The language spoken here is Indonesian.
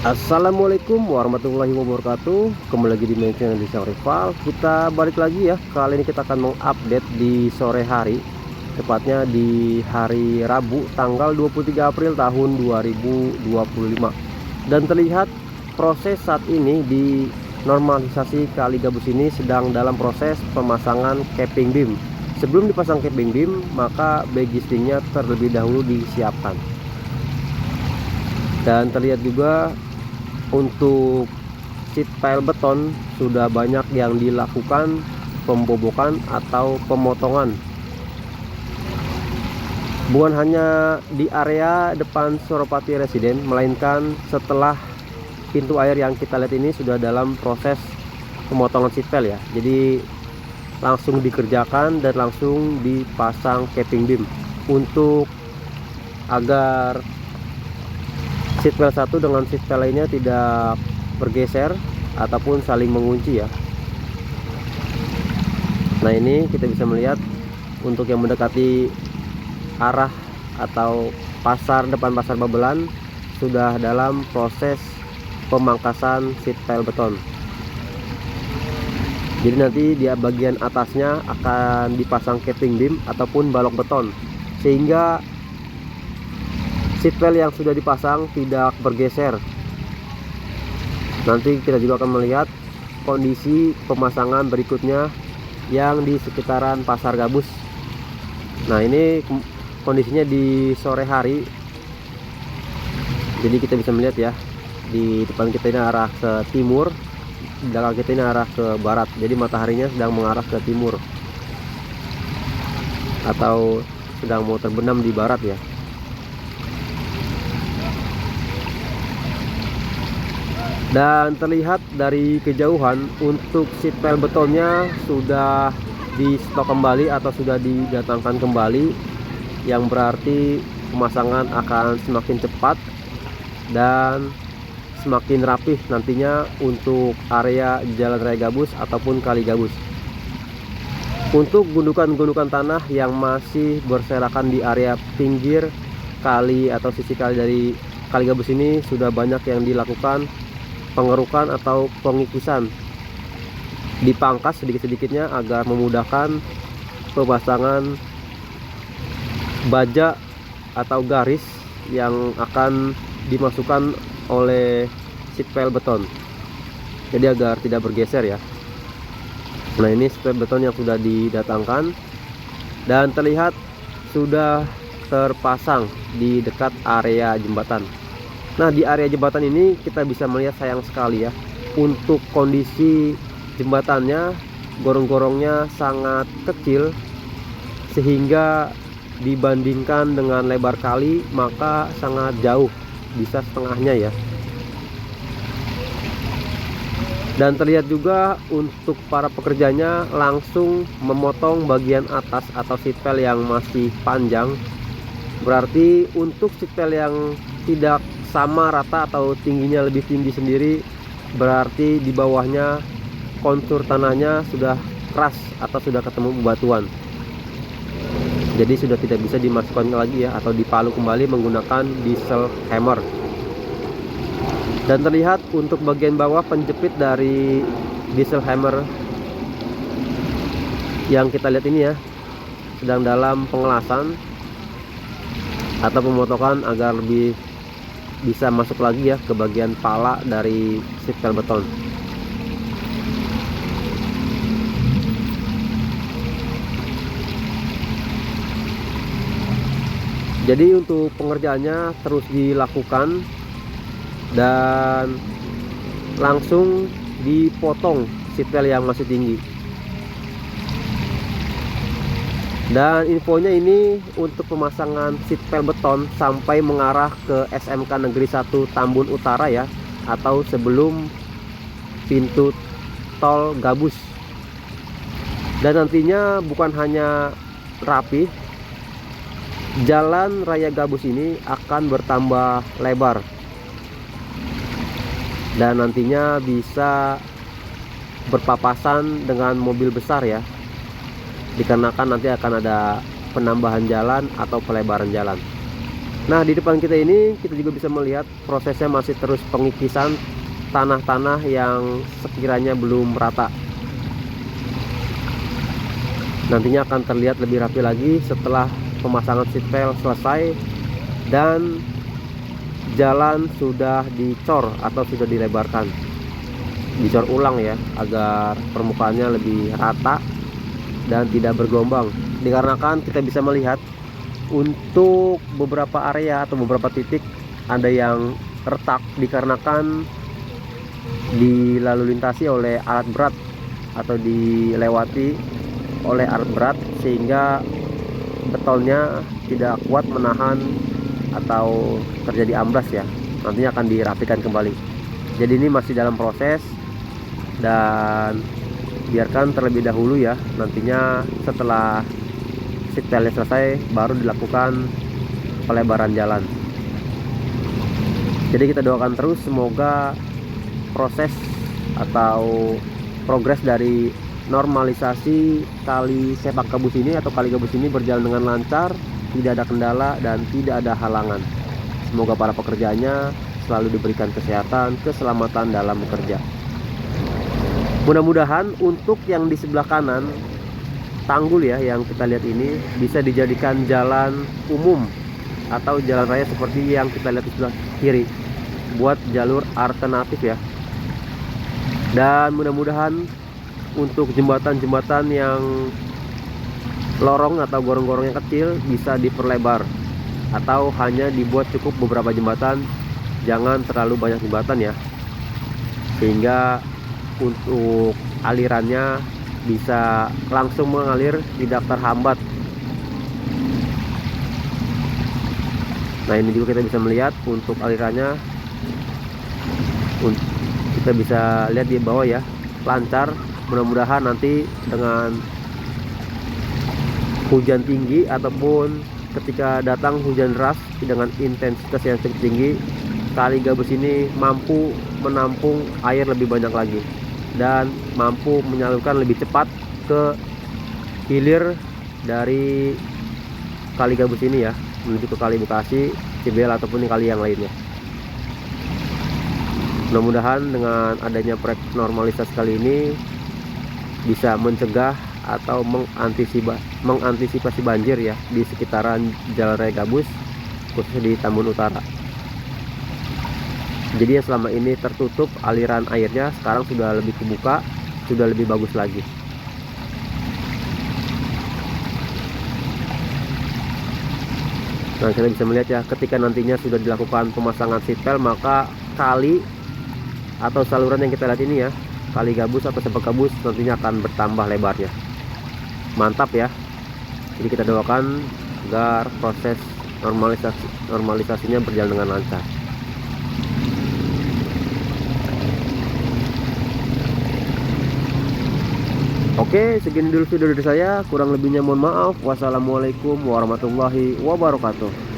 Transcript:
Assalamualaikum warahmatullahi wabarakatuh. Kembali lagi di main channel Desa Rival. Kita balik lagi ya. Kali ini kita akan mengupdate di sore hari, tepatnya di hari Rabu tanggal 23 April tahun 2025. Dan terlihat proses saat ini di normalisasi Kali Gabus ini sedang dalam proses pemasangan capping beam. Sebelum dipasang capping beam, maka bagistingnya terlebih dahulu disiapkan. Dan terlihat juga untuk sheet pile beton sudah banyak yang dilakukan pembobokan atau pemotongan, bukan hanya di area depan Suropati Residen, melainkan setelah pintu air yang kita lihat ini sudah dalam proses pemotongan sheet pile ya. Jadi langsung dikerjakan dan langsung dipasang capping beam untuk agar sheet pile satu dengan sheet pile lainnya tidak bergeser ataupun saling mengunci ya. Nah, ini kita bisa melihat untuk yang mendekati arah atau depan pasar Babelan sudah dalam proses pemangkasan sheet pile beton. Jadi nanti di bagian atasnya akan dipasang capping beam ataupun balok beton, sehingga sheet pile yang sudah dipasang tidak bergeser. Nanti kita juga akan melihat kondisi pemasangan berikutnya yang di sekitaran pasar Gabus. Nah, ini kondisinya di sore hari. Jadi kita bisa melihat ya, di depan kita ini arah ke timur, di belakang kita ini arah ke barat. Jadi mataharinya sedang mengarah ke timur atau sedang mau terbenam di barat ya. Dan terlihat dari kejauhan untuk sheet pile betonnya sudah di stok kembali atau sudah didatangkan kembali, yang berarti pemasangan akan semakin cepat dan semakin rapih nantinya untuk area Jalan Raya Gabus ataupun Kali Gabus. Untuk gundukan-gundukan tanah yang masih berserakan di area pinggir kali atau sisi kali dari Kali Gabus ini sudah banyak yang dilakukan pengerukan atau pengikisan, dipangkas sedikit-sedikitnya agar memudahkan pemasangan baja atau garis yang akan dimasukkan oleh sheet pile beton, jadi agar tidak bergeser ya. Nah, ini sheet pile beton yang sudah didatangkan dan terlihat sudah terpasang di dekat area jembatan. Nah, di area jembatan ini kita bisa melihat, sayang sekali ya, untuk kondisi jembatannya, gorong-gorongnya sangat kecil, sehingga dibandingkan dengan lebar kali maka sangat jauh, bisa setengahnya ya. Dan terlihat juga untuk para pekerjanya langsung memotong bagian atas atau sheet pile yang masih panjang. Berarti untuk sheet pile yang tidak sama rata atau tingginya lebih tinggi sendiri, berarti di bawahnya kontur tanahnya sudah keras atau sudah ketemu bebatuan, jadi sudah tidak bisa dimasukkan lagi ya, atau dipalu kembali menggunakan diesel hammer. Dan terlihat untuk bagian bawah penjepit dari diesel hammer yang kita lihat ini ya, sedang dalam pengelasan atau pemotongan agar lebih bisa masuk lagi ya ke bagian pala dari sheet pile beton. Jadi untuk pengerjaannya terus dilakukan dan langsung dipotong sheet pile yang masih tinggi. Dan infonya ini untuk pemasangan sheet pile beton sampai mengarah ke SMK Negeri 1 Tambun Utara ya, atau sebelum pintu tol Gabus. Dan nantinya bukan hanya rapi, Jalan Raya Gabus ini akan bertambah lebar dan nantinya bisa berpapasan dengan mobil besar ya, dikarenakan nanti akan ada penambahan jalan atau pelebaran jalan. Nah, di depan kita ini kita juga bisa melihat prosesnya masih terus pengikisan tanah-tanah yang sekiranya belum rata. Nantinya akan terlihat lebih rapi lagi setelah pemasangan seatbelt selesai dan jalan sudah dicor atau sudah dilebarkan, dicor ulang ya, agar permukaannya lebih rata dan tidak bergelombang. Dikarenakan kita bisa melihat untuk beberapa area atau beberapa titik ada yang retak dikarenakan dilalu lintasi oleh alat berat atau dilewati oleh alat berat, sehingga betonnya tidak kuat menahan atau terjadi amblas ya. Nantinya akan dirapikan kembali. Jadi ini masih dalam proses dan biarkan terlebih dahulu ya. Nantinya setelah seatbeltnya selesai baru dilakukan pelebaran jalan. Jadi kita doakan terus semoga proses atau progres dari normalisasi kali Sepak Gabus ini atau kali gabus ini berjalan dengan lancar, tidak ada kendala dan tidak ada halangan. Semoga para pekerjanya selalu diberikan kesehatan, keselamatan dalam bekerja. Mudah-mudahan untuk yang di sebelah kanan tanggul ya yang kita lihat ini bisa dijadikan jalan umum atau jalan raya seperti yang kita lihat di sebelah kiri, buat jalur alternatif ya. Dan mudah-mudahan untuk jembatan-jembatan yang lorong atau gorong-gorong yang kecil bisa diperlebar atau hanya dibuat cukup beberapa jembatan, jangan terlalu banyak jembatan ya, sehingga untuk alirannya bisa langsung mengalir, tidak terhambat. Nah, ini juga kita bisa melihat untuk alirannya, kita bisa lihat di bawah ya, lancar. Mudah-mudahan nanti dengan hujan tinggi ataupun ketika datang hujan deras dengan intensitas yang cukup tinggi, kali gabus ini mampu menampung air lebih banyak lagi dan mampu menyalurkan lebih cepat ke hilir dari kali gabus ini ya, menuju ke kali Bekasi, Cibel ataupun kali yang lainnya. Mudah-mudahan dengan adanya proyek normalisasi kali ini bisa mencegah atau mengantisipasi banjir ya di sekitaran Jalan Raya Gabus, khususnya di Tambun Utara. Jadi yang selama ini tertutup aliran airnya sekarang sudah lebih kebuka, sudah lebih bagus lagi. Nah, kita bisa melihat ya, ketika nantinya sudah dilakukan pemasangan seatbelt, maka kali atau saluran yang kita lihat ini ya, kali gabus atau Sepak Gabus nantinya akan bertambah lebarnya. Mantap ya. Jadi kita doakan agar proses normalisasinya berjalan dengan lancar. Oke, segini dulu video dari saya. Kurang lebihnya mohon maaf. Wassalamualaikum warahmatullahi wabarakatuh.